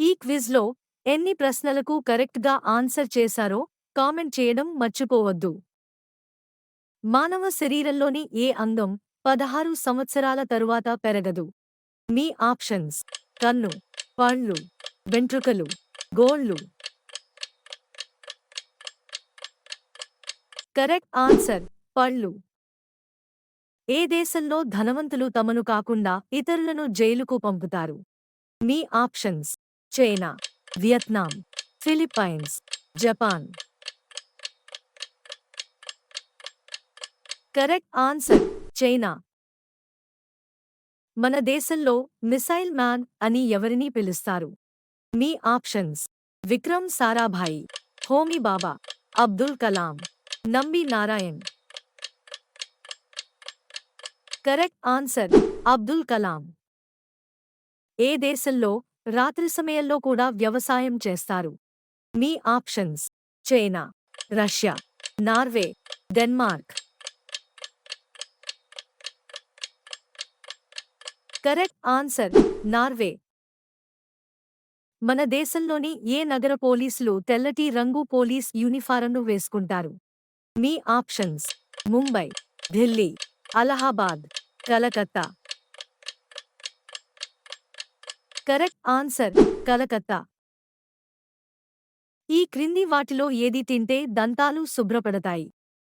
ఈ క్విజ్లో ఎన్ని ప్రశ్నలకు కరెక్ట్గా ఆన్సర్ చేశారో కామెంట్ చేయడం మర్చిపోవద్దు. మానవ శరీరంలోని ఏ అంగం 16 సంవత్సరాల తరువాత పెరగదు? మీ ఆప్షన్స్: కన్ను, పళ్ళు, వెంట్రుకలు, గోళ్ళు. కరెక్ట్ ఆన్సర్ పళ్ళు. ఏ దేశంలో ధనవంతులు తమను కాకుండా ఇతరులను జైలుకు పంపుతారు? మీ options: China, Vietnam, Philippines, Japan. Correct answer China. మన దేశంలో మిసైల్ మ్యాన్ అని ఎవరిని పిలుస్తారు? మీ options: Vikram Sarabhai, Homi Bhabha, Abdul Kalam, Nambi Narayan. Correct answer Abdul Kalam. ఏ దేశంలో రాత్రి సమయంలో కూడా వ్యవసాయం చేస్తారు? మీ options: China, Russia, Norway, Denmark. Correct answer Norway. మన దేశంలోని ఏ నగర పోలీసులు తెల్లటి రంగు పోలీస్ యూనిఫారంను వేసుకుంటారు? మీ options: Mumbai, Delhi, Allahabad, Calcutta. Correct answer Calcutta. ఈ క్రింది వాటిలో ఏది తింటే దంతాలు శుభ్రపడతాయి?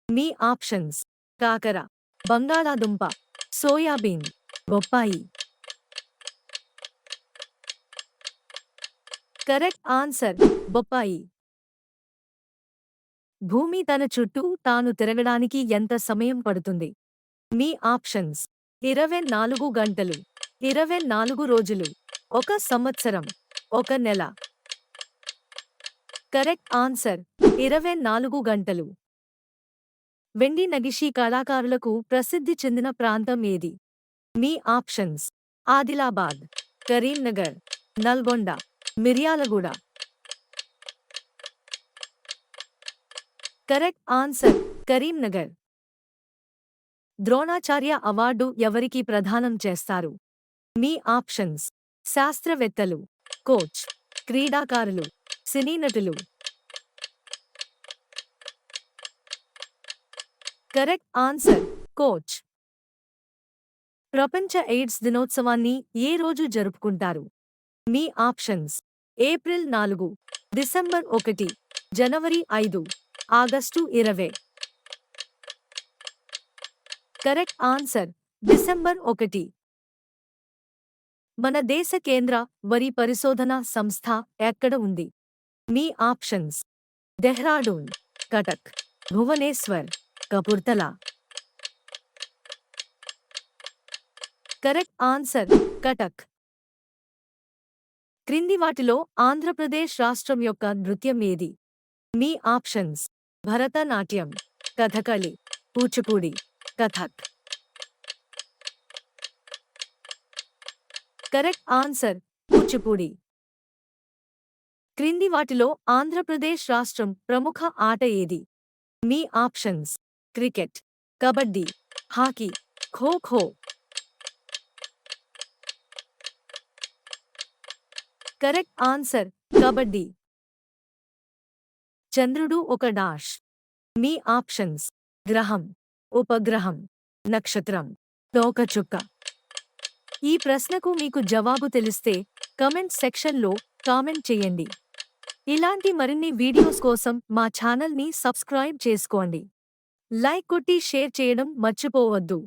మీ ఆప్షన్స్: కాకర, బంగాళాదుంప, సోయాబీన్, బొప్పాయి. కరెక్ట్ ఆన్సర్ బొప్పాయి. భూమి తన చుట్టూ తాను తిరగడానికి ఎంత సమయం పడుతుంది? మీ ఆప్షన్స్: 24 గంటలు, 24 రోజులు, 1 సంవత్సరం, 1 నెల. కరెక్ట్ ఆన్సర్ 24 గంటలు. వెండి నగిషీ కళాకారులకు ప్రసిద్ధి చెందిన ప్రాంతం ఏది? మీ options: Adilabad, Karimnagar, Nalgonda, Miryalaguda. Correct answer Karimnagar. Dronacharya award ఎవరికి ప్రదానం చేస్తారు? మీ ఆప్షన్స్: శాస్త్రవేత్తలు, కోచ్, క్రీడాకారులు, సినీ నటులు. Correct answer coach. ప్రపంచ ఎయిడ్స్ దినోత్సవాన్ని ఏ రోజు జరుపుకుంటారు? మీ ఆప్షన్స్: ఏప్రిల్ 4, డిసెంబర్ 1, జనవరి 5, ఆగస్టు 20. Correct answer December 1. మన దేశ కేంద్ర వరి పరిశోధనా సంస్థ ఎక్కడ ఉంది? మీ options: Dehradun, Cuttack, Bhubaneswar, Kapurthala. Correct answer Cuttack. క్రింది వాటిలో ఆంధ్రప్రదేశ్ రాష్ట్రం యొక్క నృత్యం ఏది? మీ options: Bharatanatyam, Kathakali, Kuchipudi, Kathak. Correct answer Kuchipudi. క్రింది వాటిలో ఆంధ్రప్రదేశ్ రాష్ట్రం ప్రముఖ ఆట ఏది? మీ options: cricket, kabaddi, hockey, kho kho. Correct answer kabaddi. చంద్రుడు ఒక డాష్. మీ ఆప్షన్స్: గ్రహం, ఉపగ్రహం, నక్షత్రం, తోకచుక్క. ఈ ప్రశ్నకు మీకు జవాబు తెలిస్తే కమెంట్ సెక్షన్లో కామెంట్ చేయండి. ఇలాంటి మరిన్ని వీడియోస్ కోసం మా ఛానల్ని సబ్స్క్రైబ్ చేసుకోండి. లైక్ కొట్టి షేర్ చేయడం మర్చిపోవద్దు.